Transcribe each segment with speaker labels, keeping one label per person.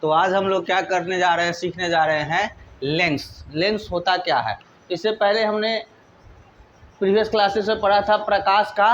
Speaker 1: तो आज हम लोग क्या करने जा रहे हैं, सीखने जा रहे हैं लेंस। लेंस होता क्या है। इससे पहले हमने प्रीवियस क्लासेस में पढ़ा था प्रकाश का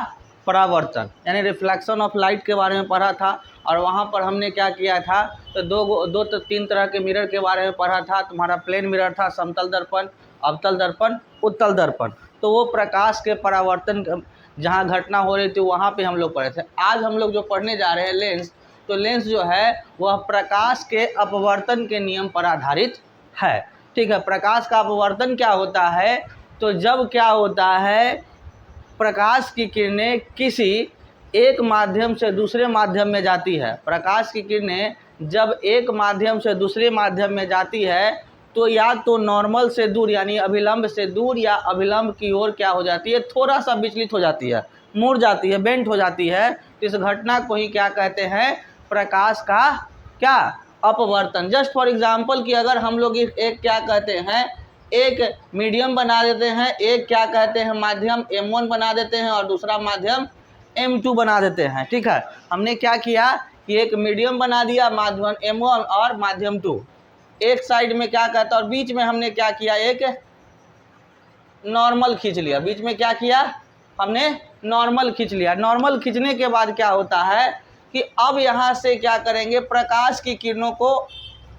Speaker 1: परावर्तन यानी रिफ्लेक्शन ऑफ लाइट के बारे में पढ़ा था। और वहाँ पर हमने क्या किया था, तो दो तो तीन तरह के मिरर के बारे में पढ़ा था। तुम्हारा प्लेन मिरर था, समतल दर्पण, अवतल दर्पण, उत्तल दर्पण। तो वो प्रकाश के परावर्तन जहाँ घटना हो रही थी वहाँ पे हम लोग पढ़े थे। आज हम लोग जो पढ़ने जा रहे हैं लेंस, तो लेंस जो है वह प्रकाश के अपवर्तन के नियम पर आधारित है। ठीक है, प्रकाश का अपवर्तन क्या होता है, तो जब क्या होता है प्रकाश की किरणें किसी एक माध्यम से दूसरे माध्यम में जाती है। प्रकाश की किरणें जब एक माध्यम से दूसरे माध्यम में जाती है तो या तो नॉर्मल से दूर यानी अभिलंब से दूर या अभिलंब की ओर क्या हो जाती है, थोड़ा सा विचलित हो जाती है, मुड़ जाती है, बेंट हो जाती है। तो इस घटना को ही क्या कहते हैं, प्रकाश का क्या अपवर्तन। जस्ट फॉर एग्जांपल कि अगर हम लोग एक क्या कहते हैं, एक मीडियम बना देते हैं, एक क्या कहते हैं माध्यम M1 बना देते हैं और दूसरा माध्यम M2 बना देते हैं। ठीक है, हमने क्या किया कि एक मीडियम बना दिया, माध्यम M1 और माध्यम 2 एक साइड में क्या कहता है, और बीच में हमने क्या किया, एक नॉर्मल खींच लिया। बीच में क्या किया, हमने नॉर्मल खींच लिया। नॉर्मल खींचने के बाद क्या होता है कि अब यहाँ से क्या करेंगे, प्रकाश की किरणों को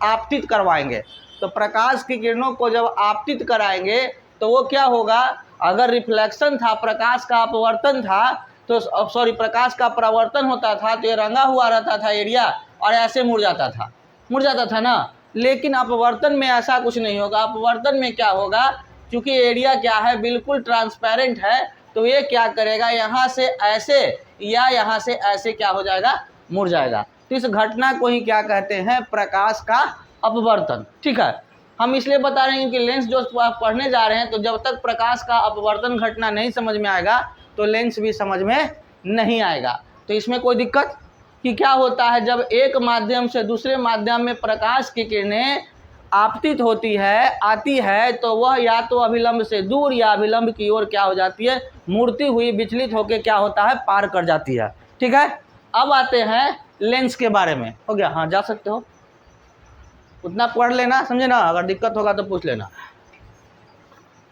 Speaker 1: आपतित करवाएंगे। तो प्रकाश की किरणों को जब आपतित कराएंगे तो वो क्या होगा, अगर रिफ्लेक्शन था, प्रकाश का अपवर्तन था, तो प्रकाश का परावर्तन होता था तो ये रंगा हुआ रहता था एरिया और ऐसे मुड़ जाता था ना। लेकिन अपवर्तन में ऐसा कुछ नहीं होगा। अपवर्तन में क्या होगा, क्योंकि एरिया क्या है, बिल्कुल ट्रांसपेरेंट है, तो ये क्या करेगा, यहाँ से ऐसे या यहाँ से ऐसे क्या हो जाएगा, मुड़ जाएगा। तो इस घटना को ही क्या कहते हैं, प्रकाश का अपवर्तन। ठीक है, हम इसलिए बता रहे हैं कि लेंस जो आप पढ़ने जा रहे हैं, तो जब तक प्रकाश का अपवर्तन घटना नहीं समझ में आएगा तो लेंस भी समझ में नहीं आएगा। तो इसमें कोई दिक्कत कि क्या होता है, जब एक माध्यम से दूसरे माध्यम में प्रकाश की किरणें आपतित होती है, आती है, तो वह या तो अभिलंब से दूर या अभिलंब की ओर क्या हो जाती है, मुड़ती हुई विचलित होकर क्या होता है, पार कर जाती है। ठीक है, अब आते हैं लेंस के बारे में। हो गया, हाँ जा सकते हो, उतना पढ़ लेना, समझे ना, अगर दिक्कत होगा तो पूछ लेना।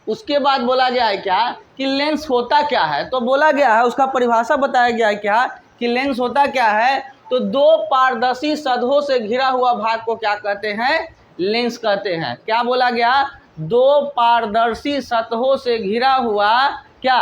Speaker 1: उसके बाद बोला गया है क्या कि लेंस होता क्या है, तो बोला गया है, उसका परिभाषा बताया गया है क्या कि लेंस होता क्या है, तो दो पारदर्शी सतहों से घिरा हुआ भाग को क्या कहते हैं, लेंस कहते हैं। क्या बोला गया, दो पारदर्शी सतहों से घिरा हुआ क्या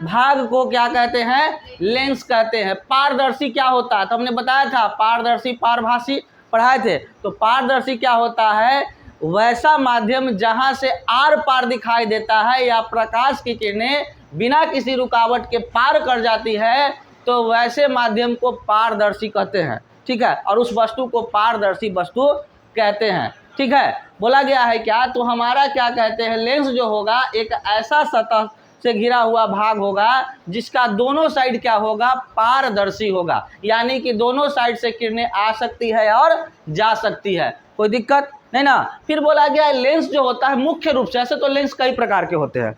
Speaker 1: भाग को क्या कहते हैं, लेंस कहते हैं। पारदर्शी क्या होता है, तो हमने बताया था पारदर्शी पारभासी पढ़ाए थे। तो पारदर्शी क्या होता है, वैसा माध्यम जहां से आर पार दिखाई देता है या प्रकाश की किरणें बिना किसी रुकावट के पार कर जाती है, तो वैसे माध्यम को पारदर्शी कहते हैं। ठीक है, और उस वस्तु को पारदर्शी वस्तु कहते हैं। ठीक है, बोला गया है क्या, तो हमारा क्या कहते हैं, लेंस जो होगा एक ऐसा सतह से घिरा हुआ भाग होगा जिसका दोनों साइड क्या होगा, पारदर्शी होगा, यानी कि दोनों साइड से किरणें आ सकती है और जा सकती है, कोई दिक्कत नहीं ना। फिर बोला गया लेंस जो होता है मुख्य रूप से, ऐसे तो लेंस कई प्रकार के होते हैं,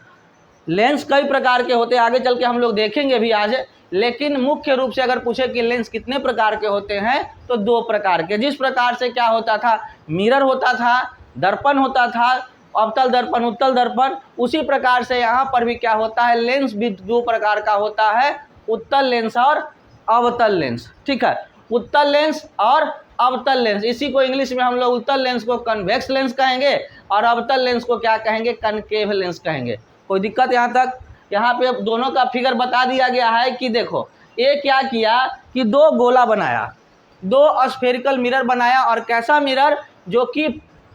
Speaker 1: लेंस कई प्रकार के होते हैं, आगे चल के हम लोग देखेंगे भी आज। लेकिन मुख्य रूप से अगर पूछे कि लेंस कितने प्रकार के होते हैं, तो दो प्रकार के। जिस प्रकार से क्या होता था, मिरर होता था, दर्पण होता था, अवतल दर्पण, उत्तल दर्पण, उसी प्रकार से यहाँ पर भी क्या होता है, लेंस भी दो प्रकार का होता है, उत्तल लेंस और अवतल लेंस। ठीक है, उत्तल लेंस और अवतल लेंस, इसी को इंग्लिश में हम लोग उत्तल लेंस को कन्वेक्स लेंस कहेंगे और अवतल लेंस को क्या कहेंगे, कनकेव लेंस कहेंगे। कोई दिक्कत यहाँ तक। यहाँ पे दोनों का फिगर बता दिया गया है कि देखो, ये क्या किया कि दो गोला बनाया, दो स्फेरिकल मिरर बनाया, और कैसा मिरर, जो कि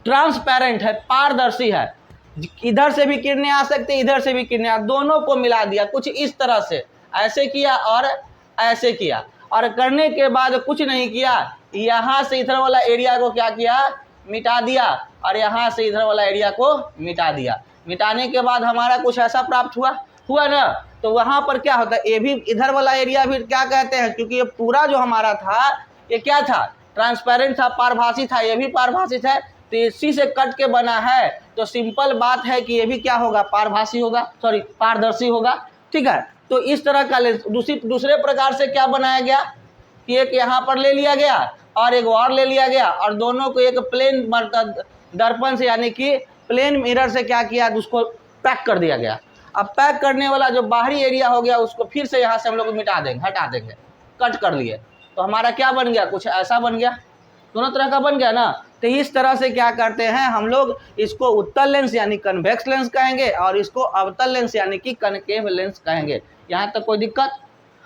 Speaker 1: ट्रांसपेरेंट है, पारदर्शी है, इधर से भी किरणें आ सकती, इधर से भी किरणें, दोनों को मिला दिया कुछ इस तरह से, ऐसे किया और ऐसे किया, और करने के बाद कुछ नहीं किया, यहाँ से इधर वाला एरिया को क्या किया, मिटा दिया, और यहाँ से इधर वाला एरिया को मिटा दिया। मिटाने के बाद हमारा कुछ ऐसा प्राप्त हुआ ना। तो वहाँ पर क्या होता है, ये भी इधर वाला एरिया भी क्या कहते हैं, क्योंकि ये पूरा जो हमारा था ये क्या था, ट्रांसपेरेंट था, पारभासी था, ये भी पारभासी है, तो इसी से कट के बना है। तो सिंपल बात है कि ये भी क्या होगा, पारभासी होगा, सॉरी पारदर्शी होगा। ठीक है, तो इस तरह का लेंस दूसरे प्रकार से क्या बनाया गया कि एक यहाँ पर ले लिया गया और एक और ले लिया गया और दोनों को एक प्लेन दर्पण से यानी कि प्लेन मिरर से क्या किया, उसको पैक कर दिया गया। अब पैक करने वाला जो बाहरी एरिया हो गया उसको फिर से यहाँ से हम लोग मिटा देंगे, हटा देंगे, कट कर लिए, तो हमारा क्या बन गया, कुछ ऐसा बन गया, दोनों तरह का बन गया ना। तो इस तरह से क्या करते हैं हम लोग, इसको उत्तल लेंस यानी कन्वेक्स लेंस कहेंगे और इसको अवतल लेंस यानी कि कनकेव लेंस कहेंगे। यहाँ तक कोई दिक्कत?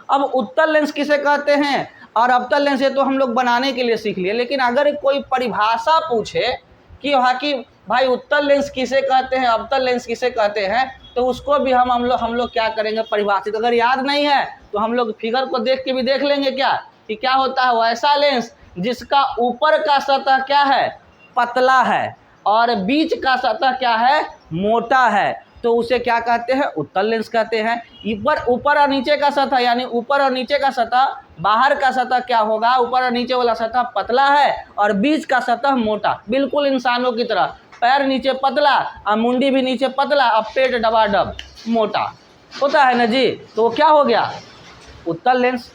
Speaker 1: अब उत्तल लेंस किसे कहते हैं और अवतल लेंस, ये तो हम लोग बनाने के लिए सीख लिए, लेकिन अगर कोई परिभाषा पूछे कि वहाँ की भाई उत्तल लेंस किसे कहते हैं, अवतल लेंस किसे कहते हैं, तो उसको भी हम लोग क्या करेंगे, परिभाषित। अगर याद नहीं है तो हम लोग फिगर को देख के भी देख लेंगे क्या कि क्या होता है, वैसा लेंस जिसका ऊपर का सतह क्या है, पतला है और बीच का सतह क्या है, मोटा है, तो उसे क्या कहते हैं, उत्तल लेंस कहते हैं। ऊपर और नीचे का सतह यानी ऊपर और नीचे का सतह, बाहर का सतह क्या होगा, ऊपर और नीचे वाला सतह पतला है और बीच का सतह मोटा, बिल्कुल इंसानों की तरह, पैर नीचे पतला और मुंडी भी नीचे पतला और पेट डबाडब मोटा होता है ना जी, तो वो क्या हो गया, उत्तल लेंस।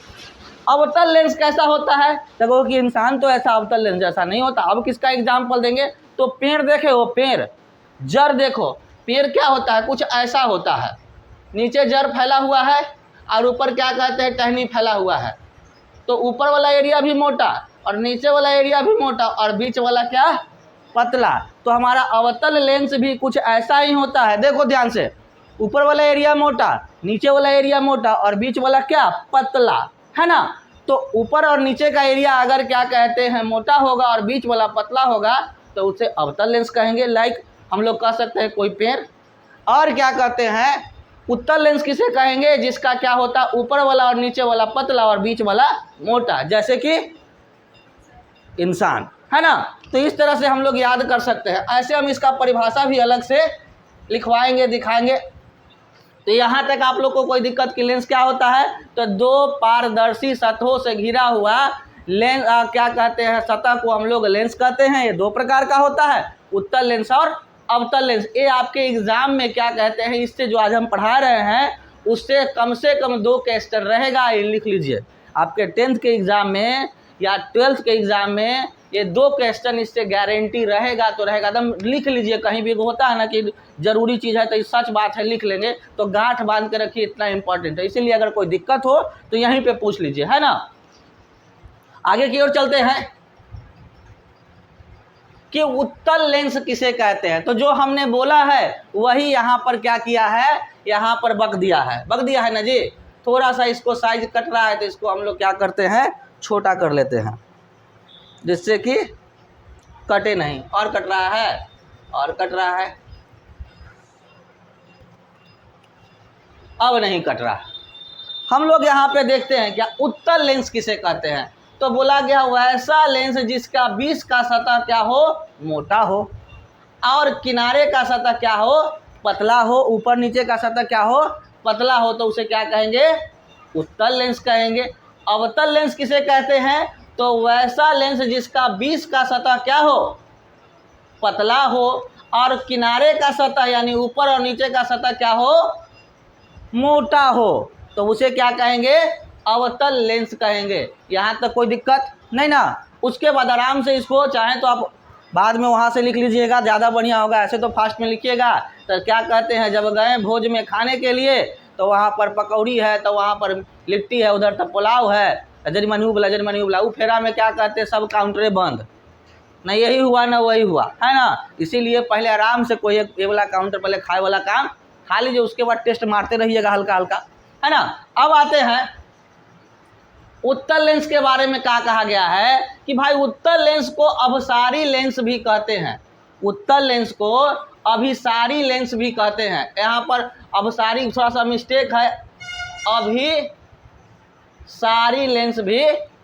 Speaker 1: अवतल लेंस कैसा होता है, देखो कि इंसान तो ऐसा अवतल लेंस जैसा नहीं होता। अब किसका एग्जाम्पल देंगे, तो पेड़ देखे, वो पेड़, जड़ देखो, पेड़ क्या होता है, कुछ ऐसा होता है, नीचे जड़ फैला हुआ है और ऊपर क्या कहते हैं, टहनी फैला हुआ है, तो ऊपर वाला एरिया भी मोटा और नीचे वाला एरिया भी मोटा और बीच वाला क्या, पतला। तो हमारा अवतल लेंस भी कुछ ऐसा ही होता है, देखो ध्यान से, ऊपर वाला एरिया मोटा, नीचे वाला एरिया मोटा और बीच वाला क्या, पतला, है ना। तो ऊपर और नीचे का एरिया अगर क्या कहते हैं, मोटा होगा और बीच वाला पतला होगा तो उसे अवतल लेंस कहेंगे। लाइक हम लोग कह सकते हैं कोई पेड़। और क्या कहते हैं, उत्तल लेंस किसे कहेंगे, जिसका क्या होता है, ऊपर वाला और नीचे वाला पतला और बीच वाला मोटा, जैसे कि इंसान, है ना। तो इस तरह से हम लोग याद कर सकते हैं। ऐसे हम इसका परिभाषा भी अलग से लिखवाएंगे, दिखाएंगे। तो यहाँ तक आप लोग को कोई दिक्कत की लेंस क्या होता है, तो दो पारदर्शी सतहों से घिरा हुआ लेंस क्या कहते हैं, सतह को हम लोग लेंस कहते हैं। ये दो प्रकार का होता है, उत्तल लेंस और अवतल लेंस। ये आपके एग्जाम में क्या कहते हैं, इससे जो आज हम पढ़ा रहे हैं उससे कम 2 क्वेश्चन रहेगा, ये लिख लीजिए। आपके 10th के एग्ज़ाम में या 12th के एग्ज़ाम में ये 2 क्वेश्चन इससे गारंटी रहेगा, तो रहेगा, एकदम लिख लीजिए। कहीं भी होता है ना कि ज़रूरी चीज़ है तो ये सच बात है, लिख लेंगे, तो गांठ बांध के रखिए, इतना इंपॉर्टेंट है। इसीलिए अगर कोई दिक्कत हो तो यहीं पे पूछ लीजिए, है ना। आगे की ओर चलते हैं कि उत्तल लेंस किसे कहते हैं। तो जो हमने बोला है वही यहाँ पर क्या किया है, यहाँ पर बक दिया है ना जी। थोड़ा सा इसको साइज कट रहा है तो इसको हम लोग क्या करते हैं, छोटा कर लेते हैं, जिससे कि कटे नहीं। और कट रहा है, और कट रहा है, अब नहीं कट रहा। हम लोग यहाँ पे देखते हैं क्या उत्तल लेंस किसे कहते हैं। तो बोला गया वैसा लेंस जिसका बीच का सतह क्या हो, मोटा हो और किनारे का सतह क्या हो, पतला हो, ऊपर नीचे का सतह क्या हो, पतला हो, तो उसे क्या कहेंगे, उत्तल लेंस कहेंगे। अवतल लेंस किसे कहते हैं, तो वैसा लेंस जिसका बीच का सतह क्या हो, पतला हो और किनारे का सतह यानी ऊपर और नीचे का सतह क्या हो, मोटा हो, तो उसे क्या कहेंगे, अवतल लेंस कहेंगे। यहाँ तक कोई दिक्कत नहीं ना। उसके बाद आराम से इसको चाहें तो आप बाद में वहाँ से लिख लीजिएगा, ज़्यादा बढ़िया होगा। ऐसे तो फास्ट में लिखिएगा। तो क्या कहते हैं, जब गए भोज में खाने के लिए तो वहाँ पर पकौड़ी है, तो वहाँ पर लिट्टी है, उधर तो पुलाव है, जजमनी बुला वो फेरा में क्या कहते हैं, सब काउंटरे बंद, ना यही हुआ ना वही हुआ, है ना। इसीलिए पहले आराम से कोई एक वाला काउंटर पहले खाए वाला काम खा लीजिए, उसके बाद टेस्ट मारते रहिएगा हल्का हल्का, है ना। अब आते हैं उत्तल लेंस के बारे में क्या कहा गया है कि भाई उत्तल लेंस को अभिसारी लेंस भी कहते हैं। उत्तल लेंस को अभिसारी लेंस भी कहते हैं। यहाँ पर अभिसारी थोड़ा सा मिस्टेक है, अभिसारी लेंस भी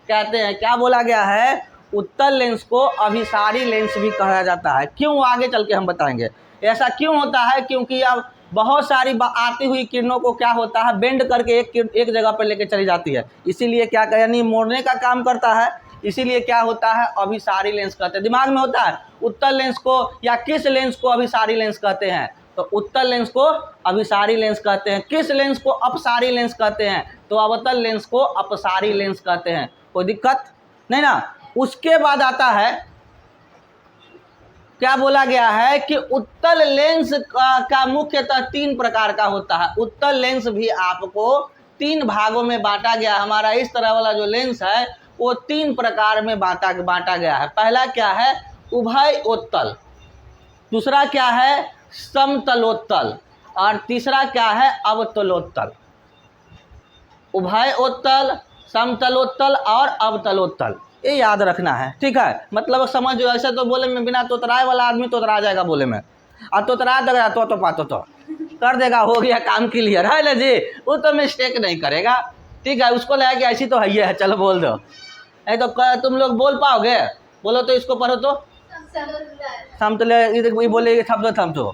Speaker 1: कहते हैं। क्या बोला गया है, उत्तल लेंस को अभिसारी लेंस भी कहा जाता है। क्यों, आगे चल के हम बताएंगे ऐसा क्यों होता है। क्योंकि अब बहुत सारी आती हुई किरणों को क्या होता है, बेंड करके एक जगह पर लेके चली जाती है, इसीलिए क्या यानी मोड़ने का काम करता है। इसीलिए क्या होता है, अभिसारी लेंस कहते हैं। दिमाग में होता है उत्तल लेंस को या किस लेंस को अभिसारी लेंस कहते हैं, तो उत्तल लेंस को अभिसारी लेंस कहते हैं। किस लेंस को अपसारी लेंस कहते हैं, तो अवतल लेंस को अपसारी लेंस कहते हैं। कोई दिक्कत नहीं ना। उसके बाद आता है, क्या बोला गया है कि उत्तल लेंस का मुख्यतः 3 प्रकार का होता है। उत्तल लेंस भी आपको 3 भागों में बांटा गया। हमारा इस तरह वाला जो लेंस है वो 3 प्रकार में बांटा गया है। पहला क्या है, उभयोत्तल, दूसरा क्या है, समतलोत्तल, और तीसरा क्या है, अवतलोत्तल। उभयोत्तल, समतलोत्तल और अवतलोत्तल, ये याद रखना है, ठीक है। मतलब समझो, ऐसे तो बोले में बिना तोतराए वाला आदमी तोतरा जाएगा बोले में, और तोतरा देगा तो पातो तो कर देगा, हो गया काम क्लियर है ना जी। वो तो मिस्टेक नहीं करेगा, ठीक है। उसको लगा कि ऐसी तो है ही है, चलो बोल दो। नहीं तो तुम लोग बोल पाओगे? बोलो तो, इसको पढ़ो तो, समतल बोले थम तो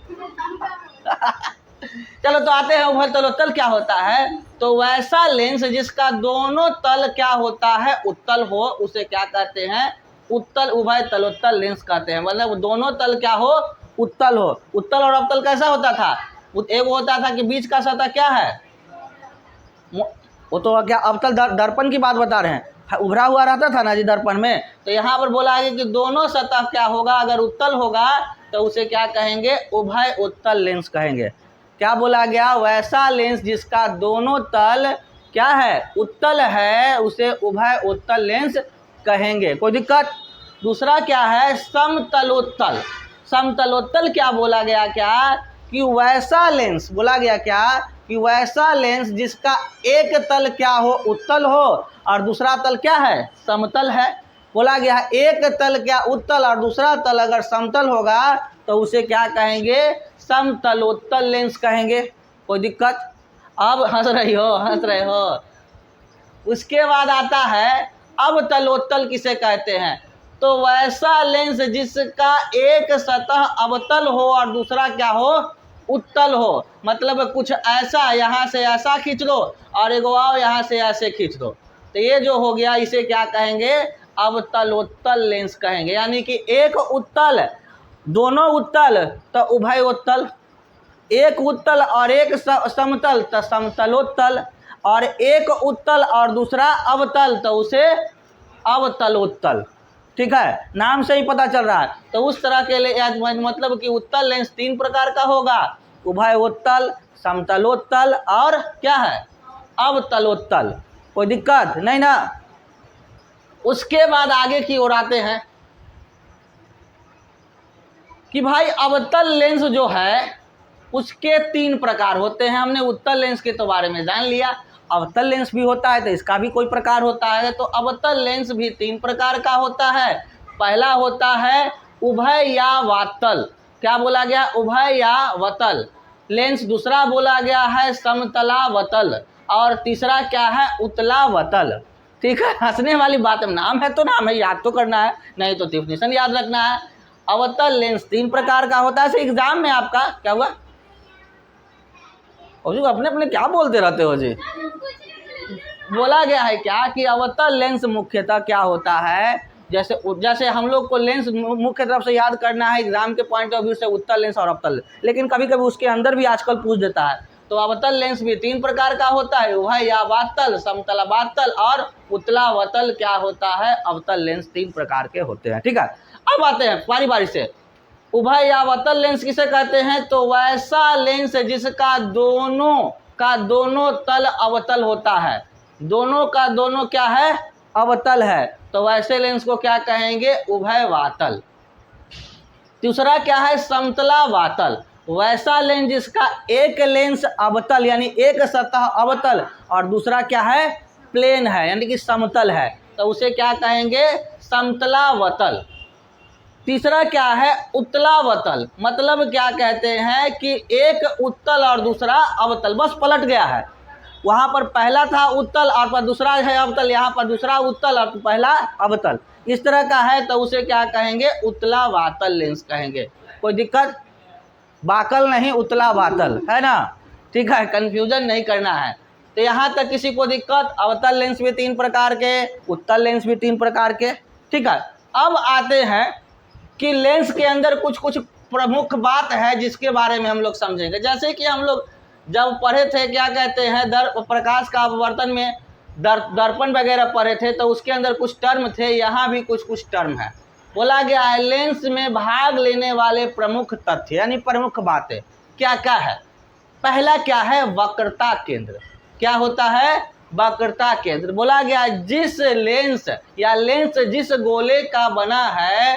Speaker 1: चलो तो आते हैं उभयतलोत्तल क्या होता है। तो वैसा लेंस जिसका दोनों तल क्या होता है, उत्तल हो, उसे क्या कहते हैं, उत्तल उभयतलोत्तल लेंस कहते हैं। मतलब दोनों तल क्या हो, उत्तल हो। उत्तल और अवतल कैसा होता था, एक होता था कि बीच का सतह क्या है, वो तो क्या अवतल दर्पण की बात बता रहे हैं, उभरा हुआ रहता था ना जी दर्पण में। तो यहाँ पर बोला है कि दोनों सतह क्या होगा, अगर उत्तल होगा तो उसे क्या कहेंगे, उभयोत्तल लेंस कहेंगे। क्या बोला गया, वैसा लेंस जिसका दोनों तल क्या है, उत्तल है, उसे उभयोत्तल लेंस कहेंगे। कोई दिक्कत? दूसरा क्या है, समतलोत्तल। समतलोत्तल क्या बोला गया, क्या कि वैसा लेंस, बोला गया क्या कि वैसा लेंस जिसका एक तल क्या हो, उत्तल हो, और दूसरा तल क्या है, समतल है। बोला गया एक तल क्या उत्तल और दूसरा तल अगर समतल होगा तो उसे क्या कहेंगे, समतलोत्तल लेंस कहेंगे। कोई दिक्कत? अब हंस रही हो। उसके बाद आता है अवतलोत्तल किसे कहते हैं। तो वैसा लेंस जिसका एक सतह अवतल हो और दूसरा क्या हो, उत्तल हो। मतलब कुछ ऐसा, यहाँ से ऐसा खींच लो और एगो आओ यहाँ से ऐसे खींच दो, तो ये जो हो गया इसे क्या कहेंगे, अवतलोत्तल लेंस कहेंगे। यानी कि एक उत्तल, दोनों उत्तल तो उभयोत्तल, एक उत्तल और एक समतल तो समतलोत्तल, और एक उत्तल और दूसरा अवतल तो उसे अवतलोत्तल, ठीक है। नाम से ही पता चल रहा है। तो उस तरह के लिए मतलब कि उत्तल लेंस 3 प्रकार का होगा, उभयोत्तल, समतलोत्तल और क्या है, अवतलोत्तल। कोई दिक्कत नहीं ना। उसके बाद आगे की ओर आते हैं कि भाई अवतल लेंस जो है उसके 3 प्रकार होते हैं। हमने उत्तल लेंस के तो बारे में जान लिया, अवतल लेंस भी होता है तो इसका भी कोई प्रकार होता है। तो अवतल लेंस भी 3 प्रकार का होता है। पहला होता है उभयावतल, क्या बोला गया, उभयावतल लेंस। दूसरा बोला गया है समतलावतल, और तीसरा क्या है, उत्तलावतल, ठीक है। हंसने वाली बात है, नाम है तो नाम है, याद तो करना है, नहीं तो डेफिनेशन याद रखना है। अवतल लेंस 3 प्रकार का होता है। एग्जाम में आपका क्या हुआ, और जो अपने अपने क्या बोलते रहते हो जी। बोला गया है क्या कि अवतल लेंस मुख्यतः क्या होता है, जैसे हम लोग को लेंस मुख्य तरफ से याद करना है एग्जाम के पॉइंट ऑफ व्यू से, उत्तल लेंस और अवतल, लेकिन कभी कभी उसके अंदर भी आजकल पूछ देता है। तो अवतल लेंस भी 3 प्रकार का होता है, उभयावतल, समतलावतल और उत्तलावतल क्या होता है, अवतल लेंस 3 प्रकार के होते हैं, ठीक है। अब आते हैं बारी बारी से, उभयावतल लेंस किसे कहते हैं। तो वैसा लेंस जिसका दोनों का दोनों तल अवतल होता है, दोनों का दोनों क्या है, अवतल है, तो वैसे लेंस को क्या कहेंगे, उभयवातल। दूसरा क्या है, समतलावातल, वैसा लेंस जिसका एक लेंस अवतल यानी एक सतह अवतल और दूसरा क्या है, प्लेन है यानी कि समतल है, तो उसे क्या कहेंगे, समतलावतल। तीसरा क्या है, उत्तलावतल, मतलब क्या कहते हैं कि एक उत्तल और दूसरा अवतल, बस पलट गया है, वहाँ पर पहला था उत्तल और पर दूसरा है अवतल, यहाँ पर दूसरा उत्तल और पहला अवतल, इस तरह का है, तो उसे क्या कहेंगे, उत्तलावातल लेंस कहेंगे। कोई दिक्कत? बाकल नहीं, उत्तलावातल है ना, ठीक है, कंफ्यूजन नहीं करना है। तो यहाँ तक किसी को दिक्कत? अवतल लेंस भी 3 प्रकार के, उत्तल लेंस भी 3 प्रकार के, ठीक है। अब आते हैं कि लेंस के अंदर कुछ कुछ प्रमुख बात है जिसके बारे में हम लोग समझेंगे। जैसे कि हम लोग जब पढ़े थे, क्या कहते हैं, प्रकाश का अपवर्तन में दर्पण वगैरह पढ़े थे तो उसके अंदर कुछ टर्म थे, यहाँ भी कुछ टर्म है। बोला गया है लेंस में भाग लेने वाले प्रमुख तथ्य यानी प्रमुख बातें क्या क्या है। पहला क्या है, वक्रता केंद्र। क्या होता है, वक्रता केंद्र। बोला गया जिस लेंस या लेंस जिस गोले का बना है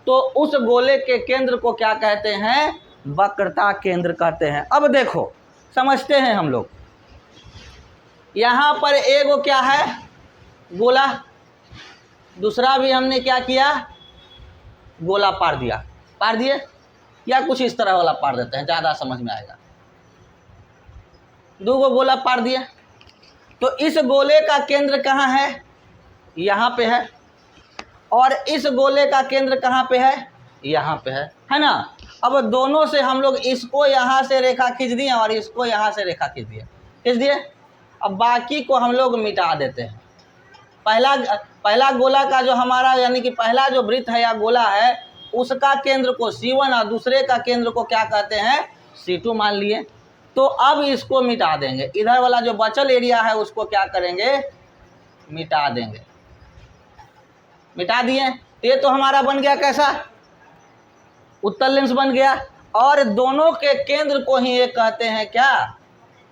Speaker 1: तो उस गोले के केंद्र को क्या कहते हैं, वक्रता केंद्र कहते हैं। अब देखो समझते हैं हम लोग, यहाँ पर एगो क्या है, गोला, दूसरा भी हमने क्या किया, गोला पार दिया, पार दिए, या कुछ इस तरह वाला पार देते हैं, ज़्यादा समझ में आएगा। दो गो गोला पार दिए, तो इस गोले का केंद्र कहाँ है, यहाँ पे है, और इस गोले का केंद्र कहाँ पे है, यहाँ पे है ना। अब दोनों से हम लोग इसको यहाँ से रेखा खींच दिए और इसको यहाँ से रेखा खींच दिए। अब बाकी को हम लोग मिटा देते हैं। पहला गोला का जो हमारा यानी कि पहला जो वृत्त है या गोला है उसका केंद्र को C1 और दूसरे का केंद्र को क्या कहते हैं, C2 मान लिए। तो अब इसको मिटा देंगे, इधर वाला जो बचल एरिया है उसको क्या करेंगे, मिटा देंगे। मिटा दिए, ये तो हमारा बन गया कैसा, उत्तल लेंस बन गया। और दोनों के केंद्र को ही ये कहते हैं क्या,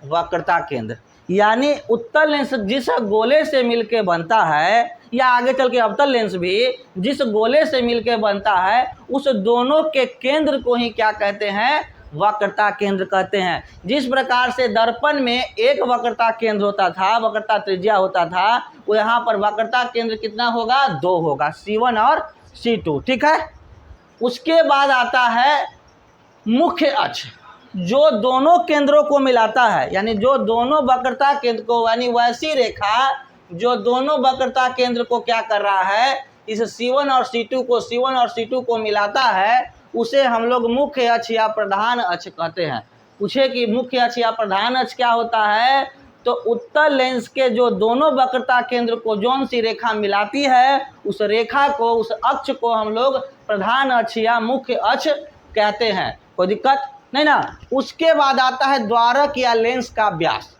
Speaker 1: वक्रता केंद्र। यानी उत्तल लेंस जिस गोले से मिलके बनता है या आगे चल के अवतल लेंस भी जिस गोले से मिलके बनता है उस दोनों के केंद्र को ही क्या कहते हैं, वक्रता केंद्र कहते हैं। जिस प्रकार से दर्पण में एक वक्रता केंद्र होता था, वक्रता त्रिज्या होता था, वो यहाँ पर वक्रता केंद्र कितना होगा, 2 होगा, C1 और C2। ठीक है। उसके बाद आता है मुख्य अक्ष, जो दोनों केंद्रों को मिलाता है, यानी जो दोनों वक्रता केंद्र को, यानी वैसी रेखा जो दोनों वक्रता केंद्र को क्या कर रहा है, इस C1 और C2 को मिलाता है, उसे हम लोग मुख्य अक्ष या प्रधान अक्ष कहते हैं। पूछे कि मुख्य अक्ष या प्रधान अक्ष क्या होता है, तो उत्तल लेंस के जो दोनों वक्रता केंद्र को जौन सी रेखा मिलाती है उस रेखा को, उस अक्ष को हम लोग प्रधान अक्ष या मुख्य अक्ष कहते हैं। कोई दिक्कत नहीं ना। उसके बाद आता है द्वारक या लेंस का व्यास।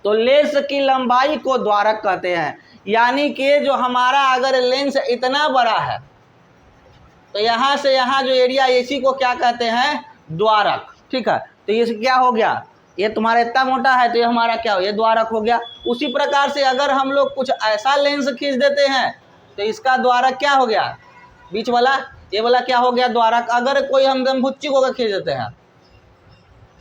Speaker 1: तो लेंस की लंबाई को द्वारक कहते हैं। यानी कि जो हमारा अगर लेंस इतना बड़ा है तो यहाँ से यहाँ जो एरिया, इसी को क्या कहते हैं, द्वारक। ठीक है। तो ये क्या हो गया, ये तुम्हारा इतना मोटा है तो ये हमारा क्या हो, ये द्वारक हो गया। उसी प्रकार से अगर हम लोग कुछ ऐसा लेंस खींच देते हैं तो इसका द्वारक क्या हो गया, बीच वाला, ये वाला क्या हो गया, द्वारक। अगर कोई हम गमभुच्ची को खींच देते हैं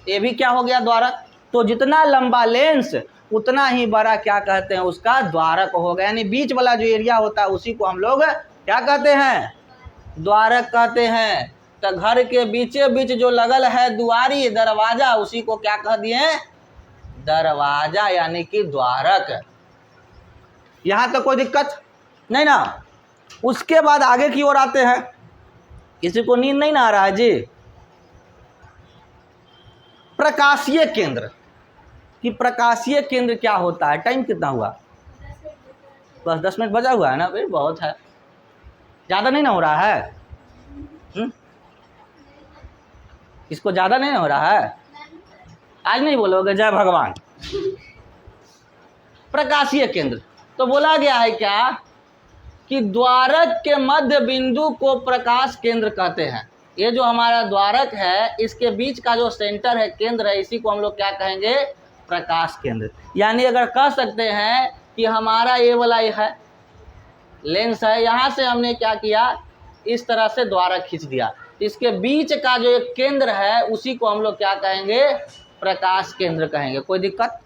Speaker 1: ये भी क्या हो गया, द्वारक। तो जितना लंबा लेंस उतना ही बड़ा क्या कहते हैं, उसका द्वारक होगा। यानी बीच वाला जो एरिया होता है उसी को हम लोग क्या कहते हैं, द्वारक कहते हैं। तो घर के बीचे बीच जो लगल है दुआरी, दरवाजा, उसी को क्या कह दिए, दरवाजा, यानी कि द्वारक। यहाँ तक कोई दिक्कत नहीं ना। उसके बाद आगे की ओर आते हैं। किसी को नींद नहीं ना आ रहा है जी। प्रकाशीय केंद्र, कि प्रकाशीय केंद्र क्या होता है। टाइम कितना हुआ, बस 10 मिनट बचा हुआ है ना भाई, बहुत है, ज़्यादा नहीं ना हो रहा है। इसको ज़्यादा नहीं हो रहा है, आज नहीं बोलोगे जय भगवान। प्रकाशीय केंद्र, तो बोला गया है क्या कि द्वारक के मध्य बिंदु को प्रकाश केंद्र कहते हैं। ये जो हमारा द्वारक है इसके बीच का जो सेंटर है, केंद्र है, इसी को हम लोग क्या कहेंगे, प्रकाश केंद्र। यानी अगर कह सकते हैं कि हमारा ये वाला ये है लेंस है, यहाँ से हमने क्या किया, इस तरह से द्वारक खींच दिया, इसके बीच का जो एक केंद्र है उसी को हम लोग क्या कहेंगे, प्रकाश केंद्र कहेंगे। कोई दिक्कत।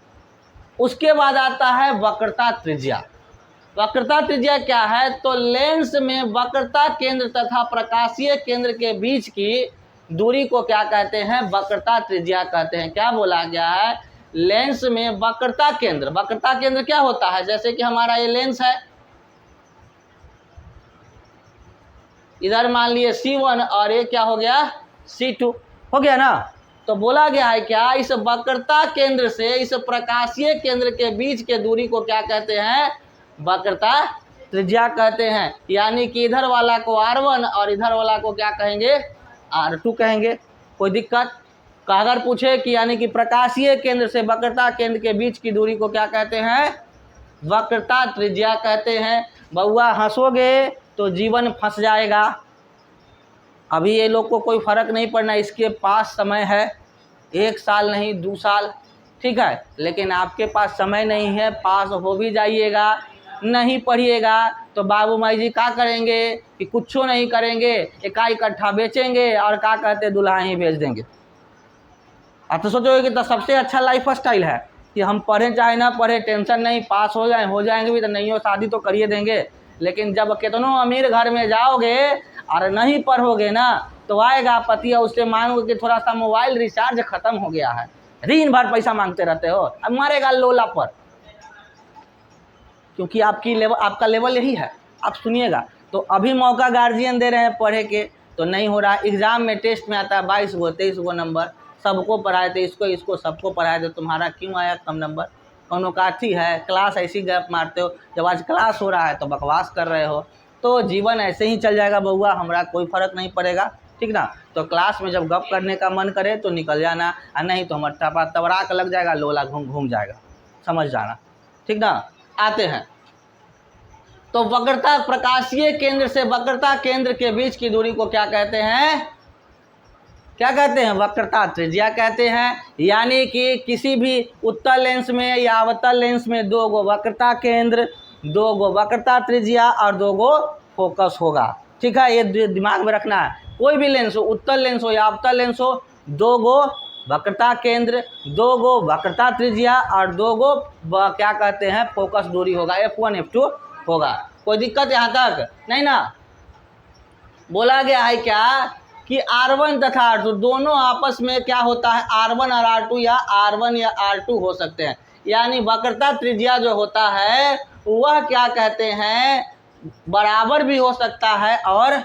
Speaker 1: उसके बाद आता है वक्रता त्रिज्या। वक्रता त्रिज्या क्या है, तो लेंस में वक्रता केंद्र तथा प्रकाशीय केंद्र के बीच की दूरी को क्या कहते हैं, वक्रता त्रिज्या कहते हैं। क्या बोला गया है, लेंस में वक्रता केंद्र क्या होता है, जैसे कि हमारा ये लेंस है, इधर मान लिए C1 और ये क्या हो गया, C2 हो गया ना। तो बोला गया है क्या, इस वक्रता केंद्र से इस प्रकाशीय केंद्र के बीच के दूरी को क्या कहते हैं, वक्रता त्रिज्या कहते हैं। यानी कि इधर वाला को R1 और इधर वाला को क्या कहेंगे, R2 कहेंगे। कोई दिक्कत। अगर पूछे कि यानी कि प्रकाशीय केंद्र से वक्रता केंद्र के बीच की दूरी को क्या कहते हैं, वक्रता त्रिज्या कहते हैं। बउआ हंसोगे तो जीवन फंस जाएगा। अभी ये लोग को कोई फर्क नहीं पड़ना, इसके पास समय है, 1 साल नहीं 2 साल, ठीक है, लेकिन आपके पास समय नहीं है, पास हो भी जाइएगा, नहीं पढ़िएगा तो बाबू माई जी क्या करेंगे कि कुछ नहीं करेंगे, इकाई इकट्ठा बेचेंगे और क्या कहते दुल्हा ही भेज देंगे। अब तो सोचोगे कि तो सबसे अच्छा लाइफ स्टाइल है कि हम पढ़ें चाहे ना पढ़े, टेंशन नहीं, पास हो जाएंगे भी तो नहीं हो शादी तो करिए देंगे। लेकिन जब कितनों अमीर घर में जाओगे और नहीं पढ़ोगे ना तो आएगा पति और उससे मांगोगे कि थोड़ा सा मोबाइल रिचार्ज खत्म हो गया है, दिन भर पैसा मांगते रहते हो, अब मारेगा लोला पर, क्योंकि आपका लेवल यही है। आप सुनिएगा, तो अभी मौका गार्जियन दे रहे हैं पढ़े के तो नहीं हो रहा। एग्ज़ाम में टेस्ट में आता है 22 गो 23 गो नंबर, सबको पढ़ाए थे, इसको सबको पढ़ाए थे, तुम्हारा क्यों आया कम नंबर? कौनो काठी है? क्लास ऐसी गैप मारते हो, जब आज क्लास हो रहा है तो बकवास कर रहे हो। तो जीवन ऐसे ही चल जाएगा बउआ, हमारा कोई फ़र्क नहीं पड़ेगा, ठीक ना। तो क्लास में जब गप करने का मन करे तो निकल जाना, और नहीं तो हमारा तबराक लग जाएगा, लोला घूम जाएगा, समझ जाना, ठीक ना। आते हैं तो वक्रता प्रकाशीय केंद्र से वक्रता केंद्र के बीच की दूरी को क्या कहते हैं? क्या कहते हैं? वक्रता त्रिज्या कहते हैं। यानी कि किसी भी उत्तल लेंस में या अवतल लेंस में 2 गो वक्रता केंद्र, 2 गो वक्रता त्रिज्या और 2 गो फोकस होगा, ठीक है, ये दिमाग में रखना है। कोई भी लेंस हो, उत्तल लेंस हो या अवतल लेंस हो, 2 गो वक्रता केंद्र, 2 गो वक्रता त्रिज्या और 2 गो क्या कहते हैं फोकस दूरी होगा, F1 F2 होगा। कोई दिक्कत यहाँ तक नहीं ना? बोला गया है क्या कि R1 तथा R2 दोनों आपस में क्या होता है, R1 और R2 या R1 या R2 हो सकते हैं। यानी वक्रता त्रिज्या जो होता है वह क्या कहते हैं, बराबर भी हो सकता है और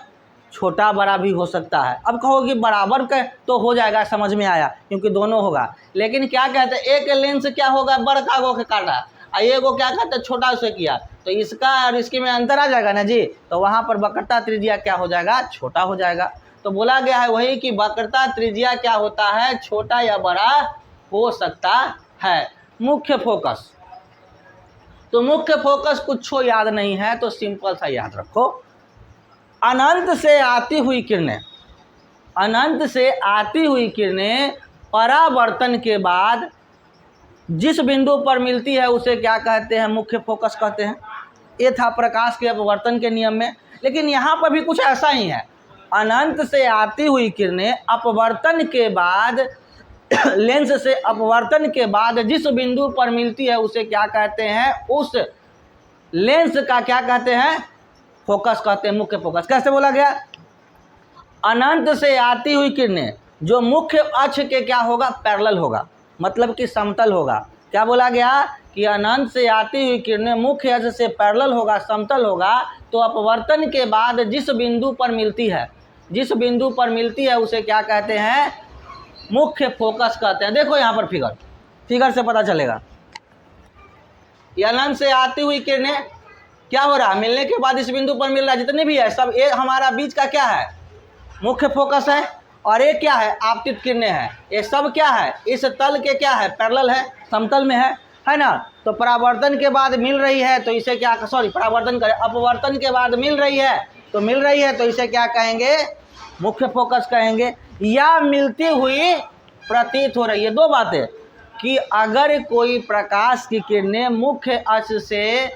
Speaker 1: छोटा बड़ा भी हो सकता है। अब कहो कि बराबर का तो हो जाएगा, समझ में आया, क्योंकि दोनों होगा। लेकिन क्या कहते हैं, एक लेंस क्या होगा, बड़का गो के काटा, और ये को क्या कहते हैं, छोटा से किया, तो इसका और इसके में अंतर आ जाएगा ना जी, तो वहाँ पर वक्रता त्रिज्या क्या हो जाएगा, छोटा हो जाएगा। तो बोला गया है वही कि वक्रता त्रिज्या क्या होता है, छोटा या बड़ा हो सकता है। मुख्य फोकस, तो मुख्य फोकस कुछ याद नहीं है तो सिंपल सा याद रखो, अनंत से आती हुई किरणें, अनंत से आती हुई किरणें परावर्तन के बाद जिस बिंदु पर मिलती है उसे क्या कहते हैं, मुख्य फोकस कहते हैं। ये था प्रकाश के अपवर्तन के नियम में। लेकिन यहाँ पर भी कुछ ऐसा ही है, अनंत से आती हुई किरणें अपवर्तन के बाद लेंस से अपवर्तन के बाद जिस बिंदु पर मिलती है उसे क्या कहते हैं, उस लेंस का क्या कहते हैं, फोकस कहते हैं, मुख्य फोकस। कैसे बोला गया, अनंत से आती हुई किरणें जो मुख्य अक्ष के क्या होगा, पैरेलल होगा, मतलब कि समतल होगा। क्या बोला गया कि अनंत से आती हुई किरणें मुख्य अक्ष से पैरेलल होगा, समतल होगा। तो अपवर्तन के बाद जिस बिंदु पर मिलती है, जिस बिंदु पर मिलती है उसे क्या कहते हैं, मुख्य फोकस कहते हैं। देखो यहाँ पर फिगर से पता चलेगा, ये अनंत से आती हुई किरणें क्या हो रहा है, मिलने के बाद इस बिंदु पर मिल रहा है, जितने भी है सब, ये हमारा बीच का क्या है, मुख्य फोकस है, और ये क्या है, आपतित किरणें हैं। ये सब क्या है, इस तल के क्या है, पैरेलल है, समतल में है ना। तो परावर्तन के बाद मिल रही है तो इसे क्या, परावर्तन करें, अपवर्तन के बाद मिल रही है तो इसे क्या कहेंगे, मुख्य फोकस कहेंगे। या मिलती हुई प्रतीत हो रही है। 2 बातें कि अगर कोई प्रकाश की किरणें मुख्य अक्ष से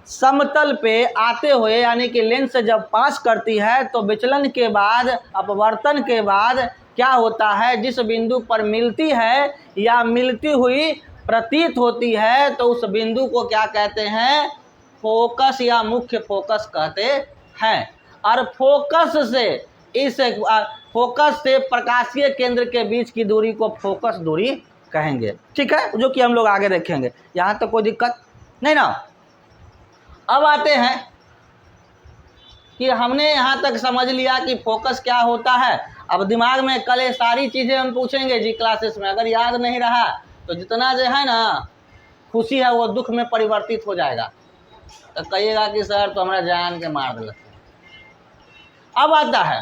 Speaker 1: समतल पे आते हुए यानी कि लेंस से जब पास करती है तो विचलन के बाद, अपवर्तन के बाद क्या होता है, जिस बिंदु पर मिलती है या मिलती हुई प्रतीत होती है तो उस बिंदु को क्या कहते हैं, फोकस या मुख्य फोकस कहते हैं। और फोकस से प्रकाशीय केंद्र के बीच की दूरी को फोकस दूरी कहेंगे, ठीक है, जो कि हम लोग आगे देखेंगे। यहाँ तो कोई दिक्कत नहीं ना। अब आते हैं कि हमने यहाँ तक समझ लिया कि फोकस क्या होता है। अब दिमाग में कल ये सारी चीज़ें हम पूछेंगे जी क्लासेस में, अगर याद नहीं रहा तो जितना जो है ना खुशी है वो दुख में परिवर्तित हो जाएगा, तो कहिएगा कि सर तो हमारा जान के मार दिलक। अब आता है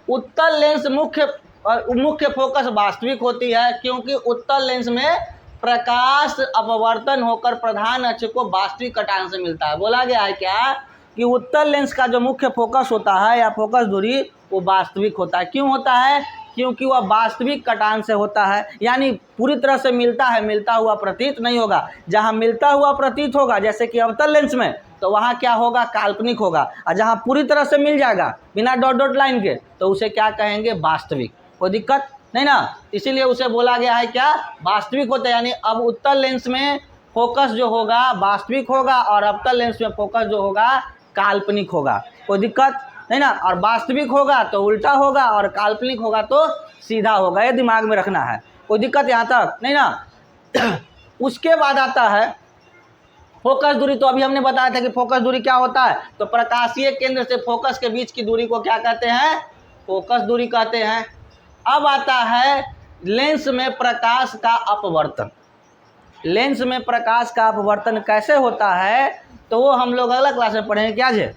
Speaker 1: उत्तल लेंस मुख्य फोकस वास्तविक होती है, क्योंकि उत्तल लेंस में प्रकाश अपवर्तन होकर प्रधान अक्ष को वास्तविक कटान से मिलता है। बोला गया है क्या कि उत्तल लेंस का जो मुख्य फोकस होता है या फोकस दूरी वो वास्तविक होता है। क्यों होता है? क्योंकि वह वास्तविक कटान से होता है, यानी पूरी तरह से मिलता है, मिलता हुआ प्रतीत नहीं होगा। जहाँ मिलता हुआ प्रतीत होगा जैसे कि अवतल लेंस में, तो वहाँ क्या होगा? काल्पनिक होगा। और जहाँ पूरी तरह से मिल जाएगा बिना डॉट डॉट लाइन के, तो उसे क्या कहेंगे? वास्तविक। कोई दिक्कत नहीं ना, इसीलिए उसे बोला गया है क्या? वास्तविक होता है। यानी अब उत्तल लेंस में फोकस जो होगा वास्तविक होगा और अवतल लेंस में फोकस जो होगा काल्पनिक होगा। कोई दिक्कत नहीं ना। और वास्तविक होगा तो उल्टा होगा और काल्पनिक होगा तो सीधा होगा। ये दिमाग में रखना है। कोई दिक्कत यहाँ तक नहीं ना। उसके बाद आता है फोकस दूरी। तो अभी हमने बताया था कि फोकस दूरी क्या होता है, तो प्रकाशीय केंद्र से फोकस के बीच की दूरी को क्या कहते हैं? फोकस दूरी कहते हैं। अब आता है लेंस में प्रकाश का अपवर्तन। लेंस में प्रकाश का अपवर्तन कैसे होता है तो वो हम लोग अगला क्लास में पढ़ेंगे। क्या जे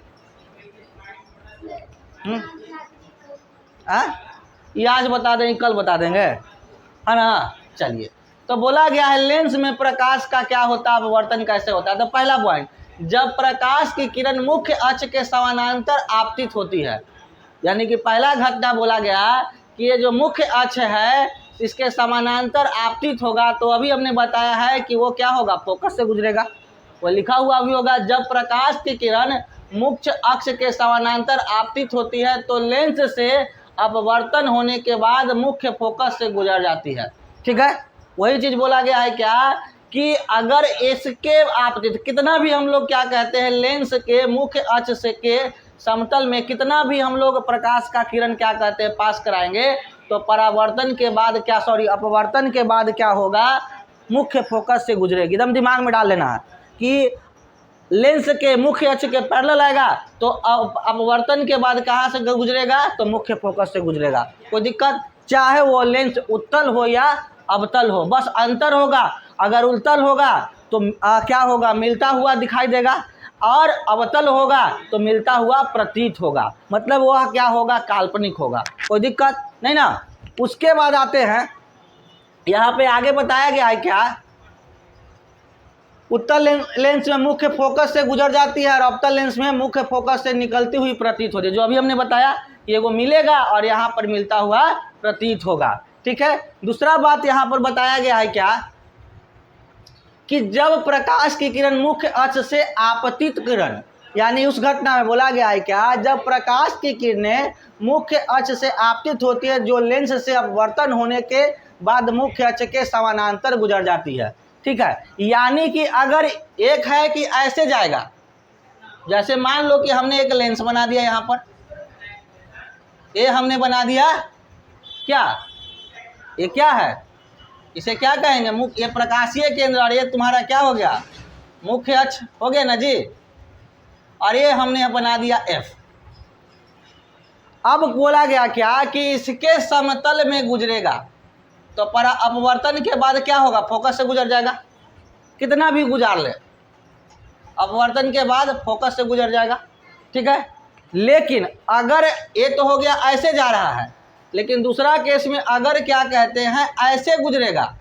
Speaker 1: ये आज बता देंगे, कल बता देंगे, है ना। चलिए, तो बोला गया है लेंस में प्रकाश का क्या होता है, अपवर्तन कैसे होता है। तो पहला पॉइंट, जब प्रकाश की किरण मुख्य अक्ष के समानांतर आपतित होती है, यानी कि पहला घटना बोला गया कि ये जो मुख्य अक्ष है इसके समानांतर आपतित होगा। तो अभी हमने बताया है कि वो क्या होगा? फोकस से गुजरेगा। वो लिखा हुआ भी होगा, जब प्रकाश की किरण मुख्य अक्ष के समानांतर आपतित होती है तो लेंस से अपवर्तन होने के बाद मुख्य फोकस से गुजर जाती है। ठीक है, वही चीज़ बोला गया है क्या कि अगर इसके आपतित कितना भी हम लोग क्या कहते हैं, लेंस के मुख्य अक्ष से के समतल में कितना भी हम लोग प्रकाश का किरण क्या कहते हैं पास कराएंगे, तो परावर्तन के बाद क्या अपवर्तन के बाद क्या होगा? मुख्य फोकस से गुजरेगी। एकदम दिमाग में डाल लेना है कि लेंस के मुख्य अक्ष के पैरेलल आएगा तो अपवर्तन के बाद कहाँ से गुजरेगा? तो मुख्य फोकस से गुजरेगा। कोई दिक्कत? चाहे वो लेंस उत्तल हो या अवतल हो, बस अंतर होगा। अगर उत्तल होगा तो क्या होगा? मिलता हुआ दिखाई देगा, और अवतल होगा तो मिलता हुआ प्रतीत होगा। मतलब वह क्या होगा? काल्पनिक होगा। कोई दिक्कत नहीं ना। उसके बाद आते हैं, यहाँ पे आगे बताया गया है क्या? उत्तल लेंस में मुख्य फोकस से गुजर जाती है और अवतल लेंस में मुख्य फोकस से निकलती हुई प्रतीत होती है। जो अभी हमने बताया ये वो मिलेगा और यहाँ पर मिलता हुआ प्रतीत होगा। ठीक है। दूसरा बात यहाँ पर बताया गया है क्या कि जब प्रकाश की किरण मुख्य अक्ष से आपतित किरण, यानी उस घटना में बोला गया है क्या, जब प्रकाश की किरणें मुख्य अक्ष से आपतित होती है जो लेंस से अपवर्तन होने के बाद मुख्य अक्ष के समानांतर गुजर जाती है। ठीक है, यानी कि अगर एक है कि ऐसे जाएगा, जैसे मान लो कि हमने एक लेंस बना दिया, यहाँ पर ये हमने बना दिया, क्या ये क्या है, इसे क्या कहेंगे? मुख्य, ये प्रकाशीय केंद्र, और ये तुम्हारा क्या हो गया? मुख्य अक्ष हो गया ना जी। और ये हमने बना दिया एफ। अब बोला गया क्या कि इसके समतल में गुजरेगा, तो पर अपवर्तन के बाद क्या होगा? फोकस से गुजर जाएगा। कितना भी गुजार ले, अपवर्तन के बाद फोकस से गुजर जाएगा। ठीक है, लेकिन अगर ये तो हो गया ऐसे जा रहा है, लेकिन दूसरा केस में अगर क्या कहते हैं ऐसे गुजरेगा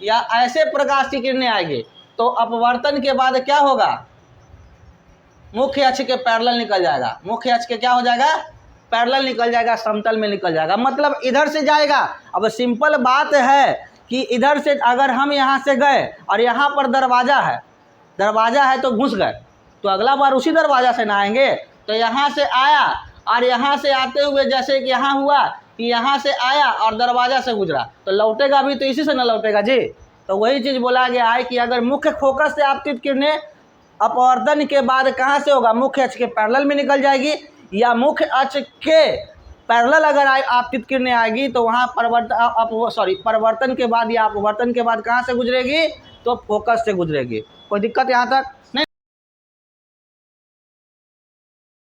Speaker 1: या ऐसे प्रकाश की किरणें आएगी, तो अपवर्तन के बाद क्या होगा? मुख्य अक्ष के पैरेलल निकल जाएगा। मुख्य अक्ष के क्या हो जाएगा? पैरेलल निकल जाएगा, समतल में निकल जाएगा। मतलब इधर से जाएगा। अब सिंपल बात है कि इधर से अगर हम यहाँ से गए और यहाँ पर दरवाज़ा है, दरवाज़ा है तो घुस गए, तो अगला बार उसी दरवाज़ा से ना आएंगे। तो यहाँ से आया और यहाँ से आते हुए जैसे कि यहाँ हुआ कि यहाँ से आया और दरवाज़ा से गुजरा, तो लौटेगा भी तो इसी से ना लौटेगा जी। तो वही चीज़ बोला गया है कि अगर मुख्य फोकस से आपतित किरणें अपवर्तन के बाद कहाँ से होगा? मुख्य अक्ष के पैरेलल में निकल जाएगी, या मुख्य अक्ष के पैरेलल अगर आपतित किरणें आएगी तो वहाँ परिवर्तन के बाद या अपवर्तन के बाद कहाँ से गुजरेगी? तो फोकस से गुजरेगी। कोई दिक्कत यहाँ तक?